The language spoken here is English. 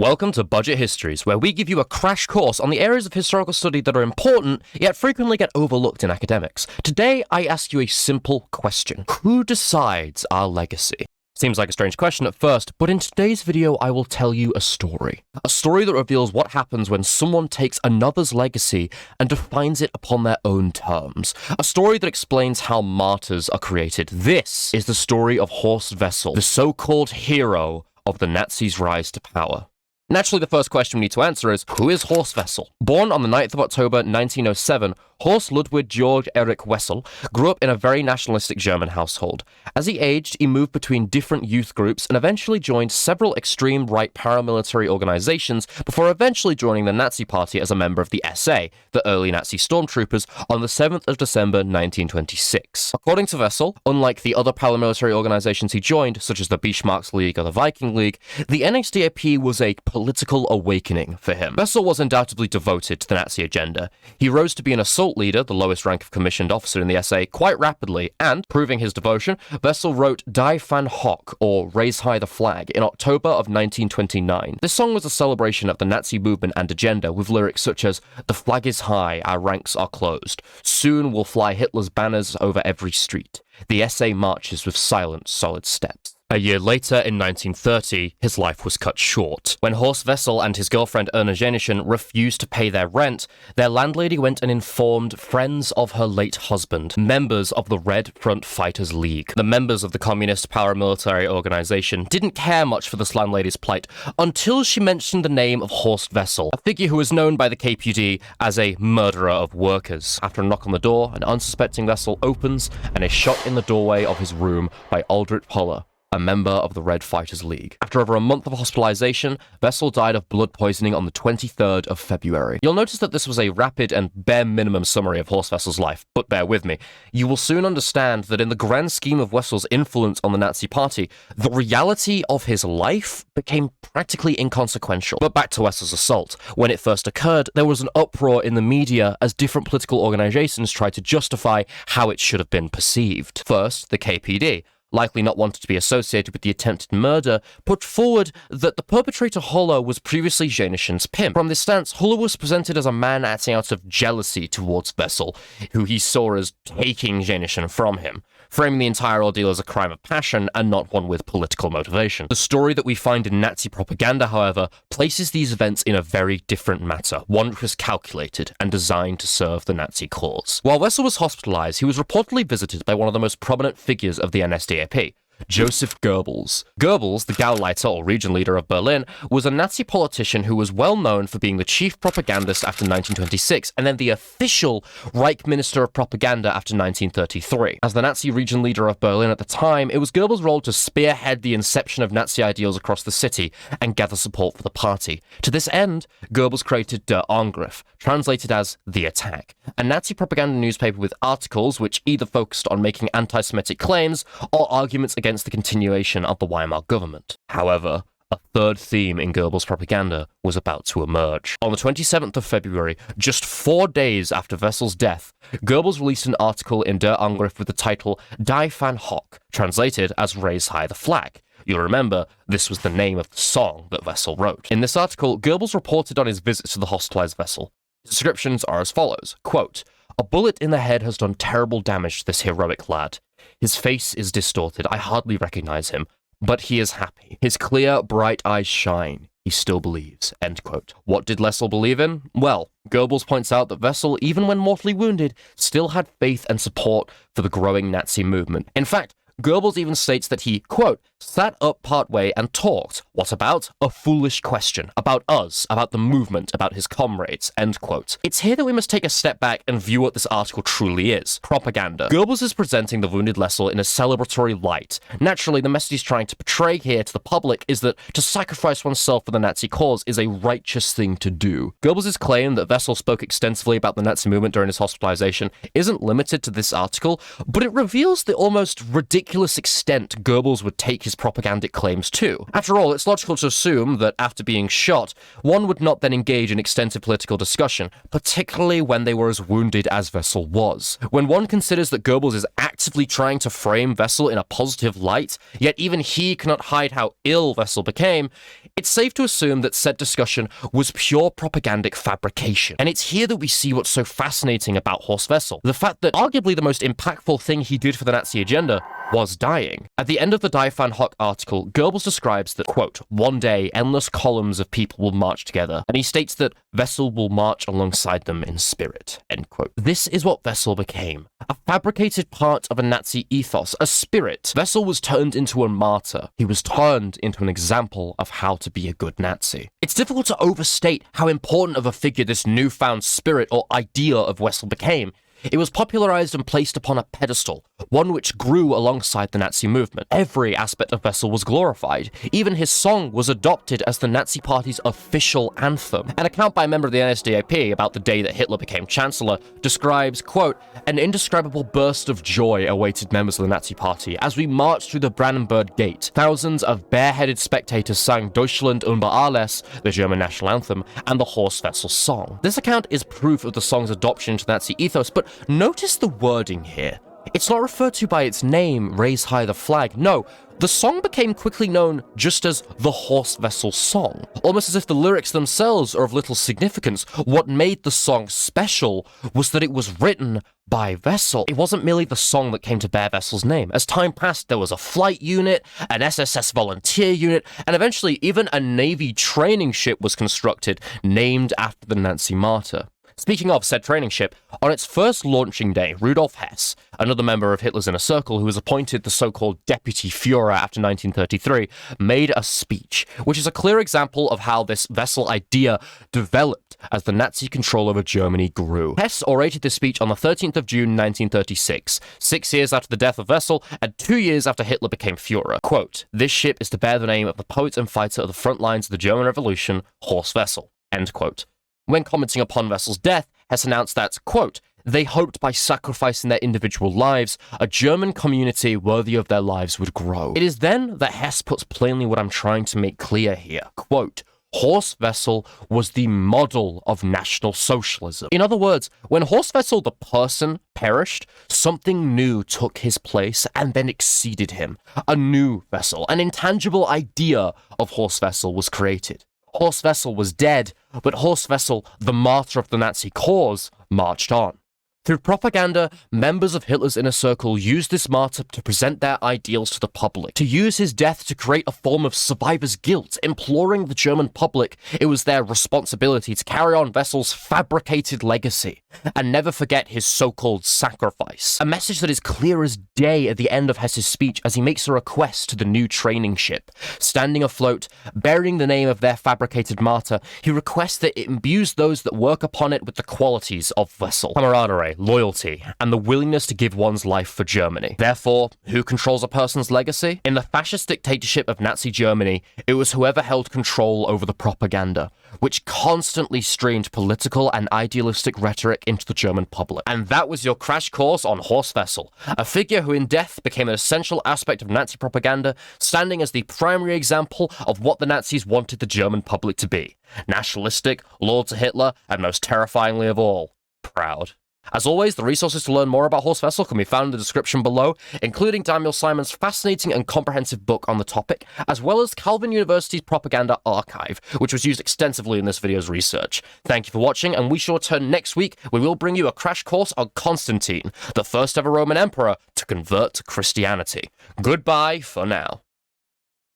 Welcome to Budget Histories, where we give you a crash course on the areas of historical study that are important, yet frequently get overlooked in academics. Today, I ask you a simple question. Who decides our legacy? Seems like a strange question at first, but in today's video, I will tell you a story. A story that reveals what happens when someone takes another's legacy and defines it upon their own terms. A story that explains how martyrs are created. This is the story of Horst Wessel, the so-called hero of the Nazis' rise to power. Naturally, the first question we need to answer is, who is Horst Wessel? Born on the 9th of October 1907, Horst Ludwig Georg Erich Wessel grew up in a very nationalistic German household. As he aged, he moved between different youth groups and eventually joined several extreme right paramilitary organizations before eventually joining the Nazi Party as a member of the SA, the early Nazi stormtroopers, on the 7th of December 1926. According to Wessel, unlike the other paramilitary organizations he joined, such as the Bismarckleague or the Viking League, the NSDAP was a political awakening for him. Wessel was undoubtedly devoted to the Nazi agenda. He rose to be an assault leader, the lowest rank of commissioned officer in the SA, quite rapidly, and, proving his devotion, Wessel wrote Die Van Hock, or Raise High the Flag, in October of 1929. This song was a celebration of the Nazi movement and agenda, with lyrics such as, "The flag is high, our ranks are closed. Soon will fly Hitler's banners over every street. The SA marches with silent, solid steps." A year later, in 1930, his life was cut short. When Horst Wessel and his girlfriend Erna Jenischen refused to pay their rent, their landlady went and informed friends of her late husband, members of the Red Front Fighters League. The members of the communist paramilitary organization didn't care much for this landlady's plight until she mentioned the name of Horst Wessel, a figure who was known by the KPD as a murderer of workers. After a knock on the door, an unsuspecting Wessel opens and is shot in the doorway of his room by Aldrich Poller, a member of the Red Fighters League. After over a month of hospitalization, Wessel died of blood poisoning on the 23rd of February. You'll notice that this was a rapid and bare minimum summary of Horst Wessel's life, but bear with me. You will soon understand that in the grand scheme of Wessel's influence on the Nazi Party, the reality of his life became practically inconsequential. But back to Wessel's assault. When it first occurred, there was an uproar in the media as different political organizations tried to justify how it should have been perceived. First, the KPD, likely not wanted to be associated with the attempted murder, put forward that the perpetrator Holler was previously Jenishin's pimp. From this stance, Holler was presented as a man acting out of jealousy towards Wessel, who he saw as taking Jenishin from him, framing the entire ordeal as a crime of passion and not one with political motivation. The story that we find in Nazi propaganda, however, places these events in a very different matter, one which was calculated and designed to serve the Nazi cause. While Wessel was hospitalized, he was reportedly visited by one of the most prominent figures of the NSDAP, Joseph Goebbels. Goebbels, the Gauleiter or region leader of Berlin, was a Nazi politician who was well known for being the chief propagandist after 1926 and then the official Reich Minister of Propaganda after 1933. As the Nazi region leader of Berlin at the time, it was Goebbels' role to spearhead the inception of Nazi ideals across the city and gather support for the party. To this end, Goebbels created Der Angriff, translated as The Attack, a Nazi propaganda newspaper with articles which either focused on making anti-Semitic claims or arguments against the continuation of the Weimar government. However, a third theme in Goebbels' propaganda was about to emerge. On the 27th of February, just 4 days after Wessel's death, Goebbels released an article in Der Angriff with the title Die Van Hock, translated as Raise High the Flag. You'll remember, this was the name of the song that Wessel wrote. In this article, Goebbels reported on his visits to the hospitalized Wessel. His descriptions are as follows, quote, "A bullet in the head has done terrible damage to this heroic lad. His face is distorted, I hardly recognize him, but he is happy. His clear, bright eyes shine. He still believes." End quote. What did Wessel believe in? Well, Goebbels points out that Wessel, even when mortally wounded, still had faith and support for the growing Nazi movement. In fact, Goebbels even states that he, quote, "sat up partway and talked. What about? A foolish question. About us, about the movement, about his comrades," end quote. It's here that we must take a step back and view what this article truly is. Propaganda. Goebbels is presenting the wounded Wessel in a celebratory light. Naturally, the message he's trying to portray here to the public is that to sacrifice oneself for the Nazi cause is a righteous thing to do. Goebbels' claim that Wessel spoke extensively about the Nazi movement during his hospitalization isn't limited to this article, but it reveals the almost ridiculous extent Goebbels would take his propagandic claims to. After all, it's logical to assume that after being shot, one would not then engage in extensive political discussion, particularly when they were as wounded as Wessel was. When one considers that Goebbels is actively trying to frame Wessel in a positive light, yet even he cannot hide how ill Wessel became, It's safe to assume that said discussion was pure propagandic fabrication. And it's here that we see what's so fascinating about Horst Wessel. The fact that arguably the most impactful thing he did for the Nazi agenda was dying. At the end of the Die Van Hock article, Goebbels describes that, quote, one day endless columns of people will march together, and he states that Wessel will march alongside them in spirit, end quote. This is what Wessel became. A fabricated part of a Nazi ethos, a spirit. Wessel was turned into a martyr. He was turned into an example of how to be a good Nazi. It's difficult to overstate how important of a figure this newfound spirit or idea of Wessel became. It was popularized and placed upon a pedestal, one which grew alongside the Nazi movement. Every aspect of Wessel was glorified. Even his song was adopted as the Nazi Party's official anthem. An account by a member of the NSDAP about the day that Hitler became Chancellor describes, quote, an indescribable burst of joy awaited members of the Nazi Party as we marched through the Brandenburg Gate. Thousands of bareheaded spectators sang Deutschland über alles, the German national anthem, and the Horst Wessel song. This account is proof of the song's adoption into Nazi ethos, but notice the wording here. It's not referred to by its name, Raise High the Flag. No, the song became quickly known just as the Horst Wessel song, almost as if the lyrics themselves are of little significance. What made the song special was that it was written by Wessel. It wasn't merely the song that came to bear Wessel's name. As time passed, there was a flight unit, an SSS volunteer unit, and eventually even a Navy training ship was constructed, named after the Nazi martyr. Speaking of said training ship, on its first launching day, Rudolf Hess, another member of Hitler's inner circle who was appointed the so-called Deputy Führer after 1933, made a speech, which is a clear example of how this Wessel idea developed as the Nazi control over Germany grew. Hess orated this speech on the 13th of June 1936, 6 years after the death of Wessel and 2 years after Hitler became Führer. Quote, this ship is to bear the name of the poet and fighter of the front lines of the German Revolution, Horst Wessel, end quote. When commenting upon Wessel's death, Hess announced that, quote, they hoped by sacrificing their individual lives, a German community worthy of their lives would grow. It is then that Hess puts plainly what I'm trying to make clear here. Quote, Horst Wessel was the model of National Socialism. In other words, when Horst Wessel the person perished, something new took his place and then exceeded him. A new Wessel, an intangible idea of Horst Wessel was created. Horst Wessel was dead, but Horst Wessel, the martyr of the Nazi cause, marched on. Through propaganda, members of Hitler's inner circle used this martyr to present their ideals to the public, to use his death to create a form of survivor's guilt, imploring the German public it was their responsibility to carry on Wessel's fabricated legacy, and never forget his so-called sacrifice. A message that is clear as day at the end of Hess's speech as he makes a request to the new training ship. Standing afloat, bearing the name of their fabricated martyr, he requests that it imbues those that work upon it with the qualities of Wessel. Camaraderie, loyalty, and the willingness to give one's life for Germany. Therefore, who controls a person's legacy? In the fascist dictatorship of Nazi Germany, it was whoever held control over the propaganda, which constantly streamed political and idealistic rhetoric into the German public. And that was your crash course on Horst Wessel, a figure who in death became an essential aspect of Nazi propaganda, standing as the primary example of what the Nazis wanted the German public to be. Nationalistic, loyal to Hitler, and most terrifyingly of all, proud. As always, the resources to learn more about Horst Wessel can be found in the description below, including Daniel Simon's fascinating and comprehensive book on the topic, as well as Calvin University's propaganda archive, which was used extensively in this video's research. Thank you for watching, and we shall return next week where we will bring you a crash course on Constantine, the first ever Roman emperor to convert to Christianity. Goodbye for now.